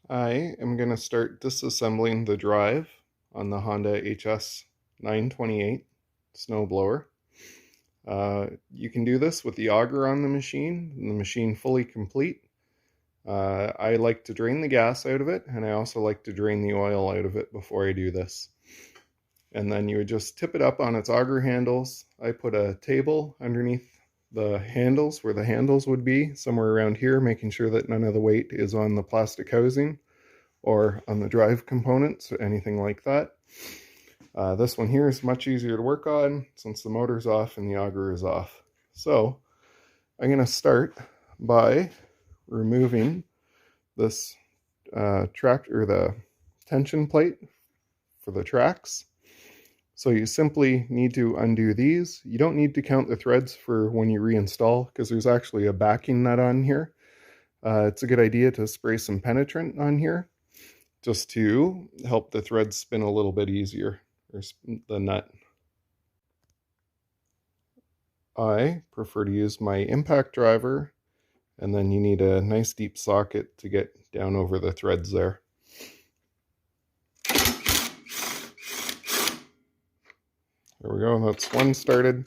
I am going to start disassembling the drive on the Honda HS928 snowblower. You can do this with the auger on the machine fully complete. I like to drain the gas out of it, and I also like to drain the oil out of it before I do this. And then you would just tip it up on its auger handles. I put a table underneath the handles where the handles would be, somewhere around here, making sure that none of the weight is on the plastic housing or on the drive components or anything like that. This one here is much easier to work on since the motor's off and the auger is off. So I'm going to start by removing this the tension plate for the tracks. So you simply need to undo these. You don't need to count the threads for when you reinstall because there's actually a backing nut on here. It's a good idea to spray some penetrant on here just to help the threads spin a little bit easier, or the nut. I prefer to use my impact driver, and then you need a nice deep socket to get down over the threads there. There we go, that's one started.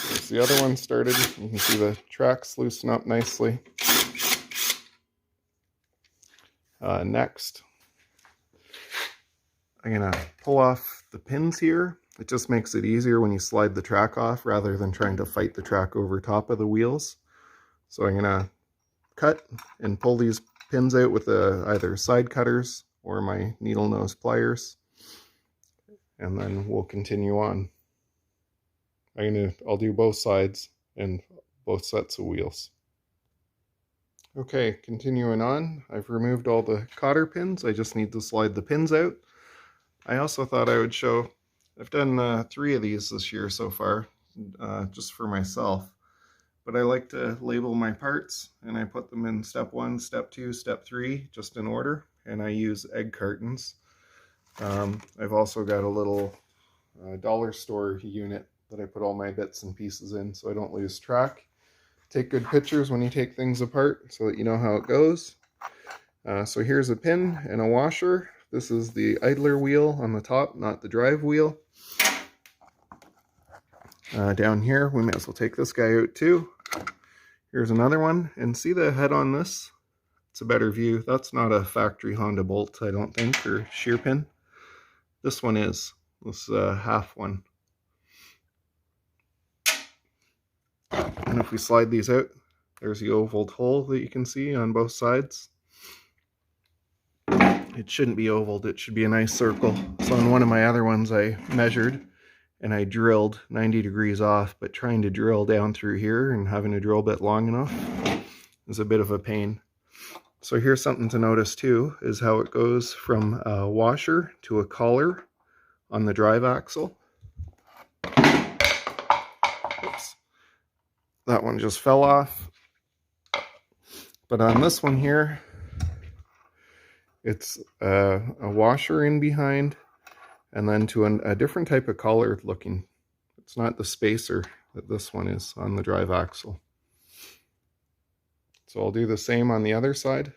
There's the other one started. You can see the tracks loosen up nicely. Next, I'm going to pull off the pins here. It just makes it easier when you slide the track off rather than trying to fight the track over top of the wheels. So I'm going to cut and pull these pins out with either side cutters or my needle nose pliers. And then we'll continue on. I'll do both sides and both sets of wheels. Okay, continuing on, I've removed all the cotter pins. I just need to slide the pins out. I also thought I would show, I've done 3 of these this year so far, just for myself. But I like to label my parts, and I put them in step 1, step 2, step 3, just in order, and I use egg cartons. I've also got a little dollar store unit that I put all my bits and pieces in so I don't lose track. Take good pictures when you take things apart so that you know how it goes. So here's a pin and a washer. This is the idler wheel on the top, not the drive wheel. Down here, we may as well take this guy out too. Here's another one, and see the head on this? It's a better view. That's not a factory Honda bolt, I don't think, or shear pin. This one is. This half one. And if we slide these out, there's the ovaled hole that you can see on both sides. It shouldn't be ovaled, it should be a nice circle. So on one of my other ones I measured and I drilled 90 degrees off, but trying to drill down through here and having a drill bit long enough is a bit of a pain. So here's something to notice too, is how it goes from a washer to a collar on the drive axle. Oops. That one just fell off. But on this one here, it's a washer in behind, and then to a different type of collar looking. It's not the spacer that this one is on the drive axle. So I'll do the same on the other side.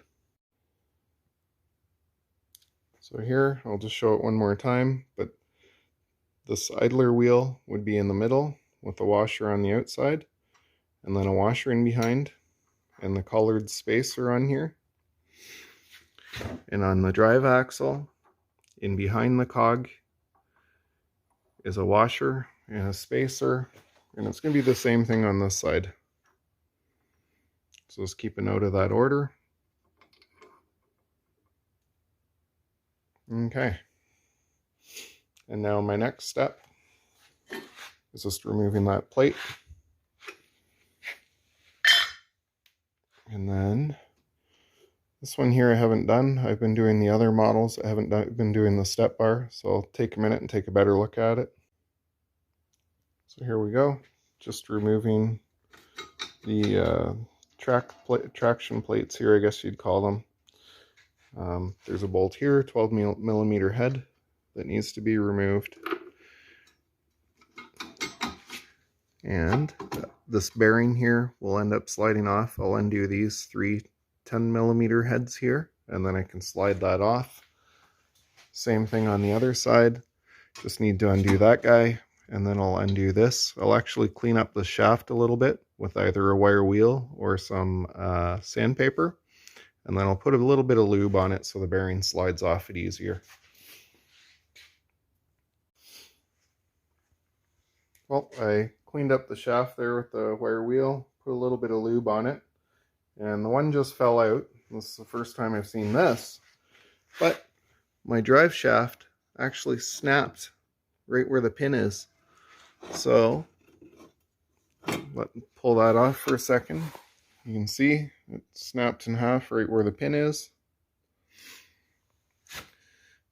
So here, I'll just show it one more time, but this idler wheel would be in the middle with a washer on the outside, and then a washer in behind, and the collared spacer on here. And on the drive axle, in behind the cog, is a washer and a spacer, and it's going to be the same thing on this side. So let's keep a note of that order. Okay. And now my next step is just removing that plate. And then this one here I haven't done. I've been doing the other models. I haven't been doing the step bar, so I'll take a minute and take a better look at it. So here we go. Just removing the traction plates here, I guess you'd call them. There's a bolt here, 12 millimeter head that needs to be removed. And this bearing here will end up sliding off. I'll undo these 3 10 millimeter heads here and then I can slide that off. Same thing on the other side. Just need to undo that guy, and then I'll undo this. I'll actually clean up the shaft a little bit with either a wire wheel or some sandpaper, and then I'll put a little bit of lube on it so the bearing slides off it easier. Well, I cleaned up the shaft there with the wire wheel, put a little bit of lube on it, and the one just fell out. This is the first time I've seen this, but my drive shaft actually snapped right where the pin is. So let me pull that off for a second. You can see it snapped in half right where the pin is.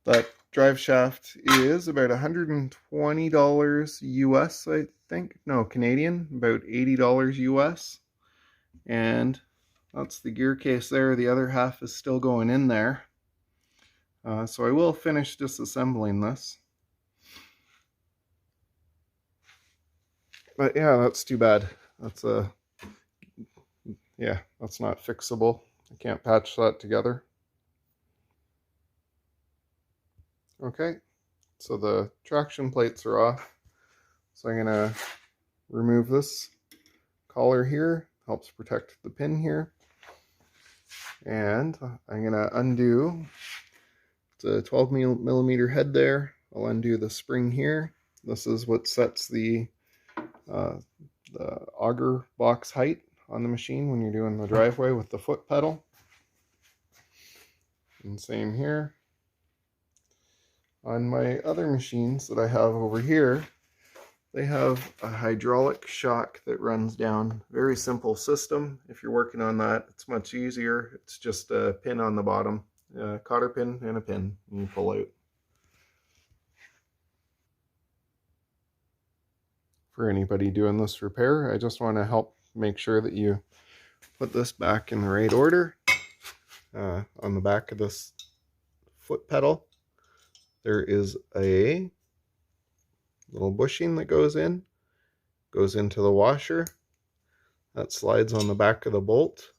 That drive shaft is about $120 US, I think. No, Canadian, about $80 US. And that's the gear case there. The other half is still going in there. So I will finish disassembling this. But yeah, that's too bad. That's that's not fixable. I can't patch that together. Okay, so the traction plates are off. So I'm gonna remove this collar here, helps protect the pin here. And I'm gonna undo the 12 millimeter head there. I'll undo the spring here. This is what sets the auger box height on the machine when you're doing the driveway with the foot pedal. And same here. On my other machines that I have over here, they have a hydraulic shock that runs down. Very simple system. If you're working on that, it's much easier. It's just a pin on the bottom, a cotter pin and a pin, and you pull out. For anybody doing this repair, I just want to help make sure that you put this back in the right order. On the back of this foot pedal, there is a little bushing that goes into the washer. That slides on the back of the bolt.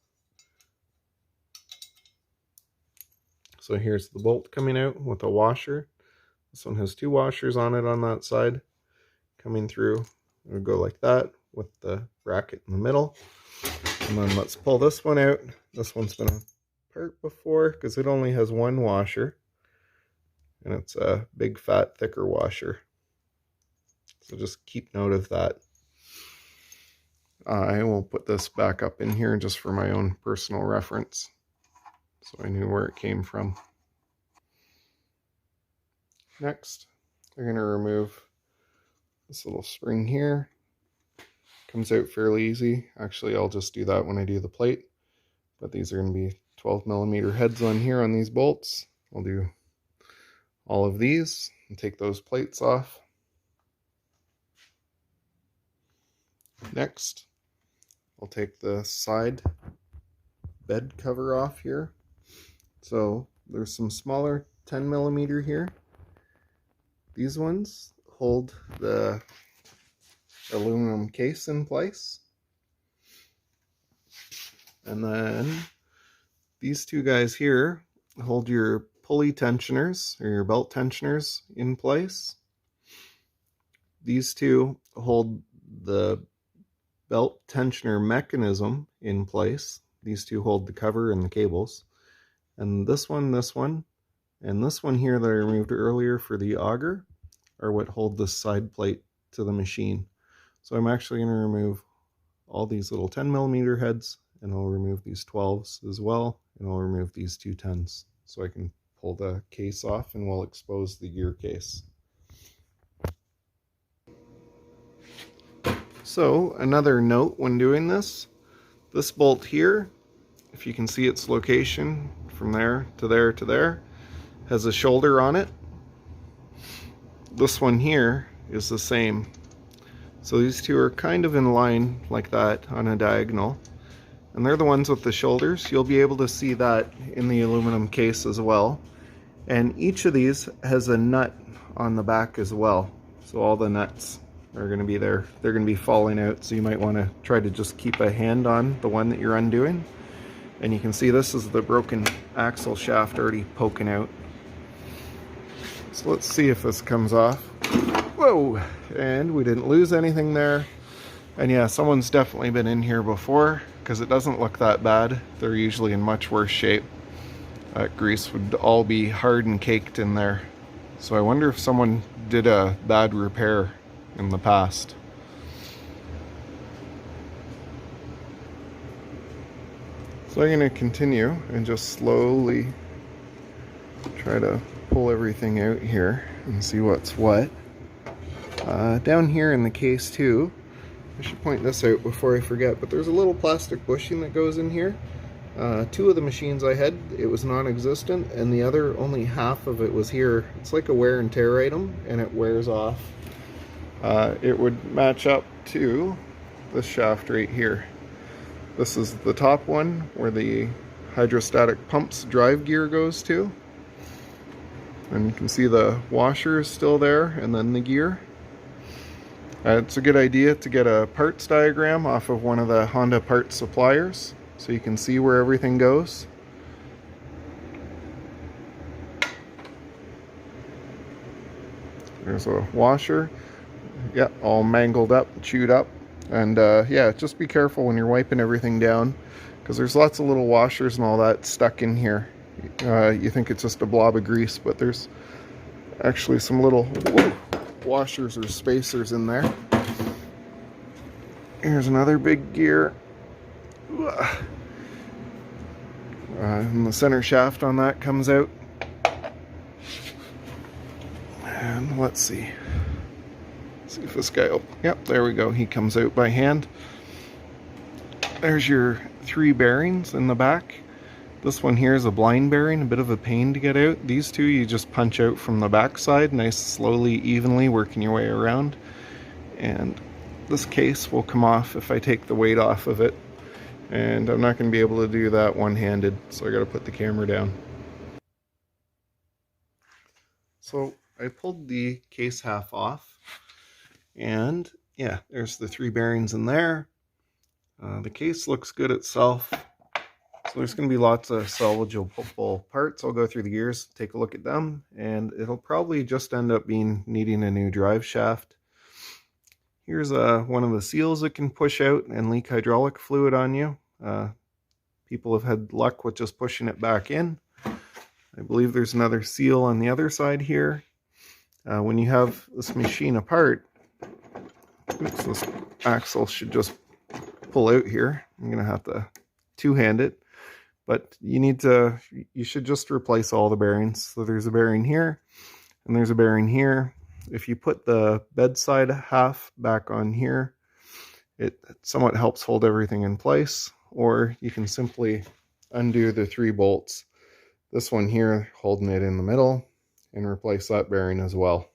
So here's the bolt coming out with a washer. This one has two washers on it on that side. Coming through, it'll go like that with the bracket in the middle. And then let's pull this one out. This one's been apart before because it only has one washer. And it's a big, fat, thicker washer. So just keep note of that. I will put this back up in here just for my own personal reference, so I knew where it came from. Next, we're going to remove this little spring here. Comes out fairly easy. Actually, I'll just do that when I do the plate. But these are going to be 12 millimeter heads on here on these bolts. I'll do all of these and take those plates off. Next, I'll take the side bed cover off here. So there's some smaller 10 millimeter here. These ones hold the aluminum case in place. And then these two guys here hold your pulley tensioners or your belt tensioners in place. These two hold the belt tensioner mechanism in place. These two hold the cover and the cables. And this one, and this one here that I removed earlier for the auger are what hold the side plate to the machine. So I'm actually going to remove all these little 10 millimeter heads, and I'll remove these 12s as well, and I'll remove these two 10s so I can pull the case off, and we'll expose the gear case. So another note when doing this bolt here, if you can see its location from there to there to there, has a shoulder on it. This one here is the same. So these two are kind of in line like that on a diagonal, and they're the ones with the shoulders. You'll be able to see that in the aluminum case as well. And each of these has a nut on the back as well. So all the nuts are going to be there. They're going to be falling out, so you might want to try to just keep a hand on the one that you're undoing. And you can see this is the broken axle shaft already poking out. So let's see if this comes off. Whoa! And we didn't lose anything there. And yeah, someone's definitely been in here before, because it doesn't look that bad. They're usually in much worse shape. That grease would all be hard and caked in there. So I wonder if someone did a bad repair in the past. So I'm going to continue and just slowly try to pull everything out here and see what's what. Down here in the case too, I should point this out before I forget, but there's a little plastic bushing that goes in here. Two of the machines I had, it was non-existent, and the other, only half of it was here. It's like a wear and tear item, and it wears off. It would match up to this shaft right here. This is the top one where the hydrostatic pump's drive gear goes to. And you can see the washer is still there, and then the gear. It's a good idea to get a parts diagram off of one of the Honda parts suppliers, so you can see where everything goes. There's a washer. Yeah, all mangled up, chewed up. And yeah, just be careful when you're wiping everything down, because there's lots of little washers and all that stuck in here. You think it's just a blob of grease, but there's actually some little washers or spacers in there. Here's another big gear. And the center shaft on that comes out. And let's see. See if this guy, yep, there we go. He comes out by hand. There's your 3 bearings in the back. This one here is a blind bearing, a bit of a pain to get out. These two you just punch out from the back side, nice, slowly, evenly, working your way around. And this case will come off if I take the weight off of it. And I'm not going to be able to do that one-handed, so I got to put the camera down. So I pulled the case half off, and yeah, there's the 3 bearings in there. The case looks good itself. So there's going to be lots of salvageable parts. I'll go through the gears, take a look at them, and it'll probably just end up needing a new drive shaft. Here's one of the seals that can push out and leak hydraulic fluid on you. People have had luck with just pushing it back in. I believe there's another seal on the other side here. When you have this machine apart, this axle should just pull out here. I'm going to have to two-hand it. But you should just replace all the bearings. So there's a bearing here, and there's a bearing here. If you put the bedside half back on here, it somewhat helps hold everything in place. Or you can simply undo the 3 bolts. This one here, holding it in the middle, and replace that bearing as well.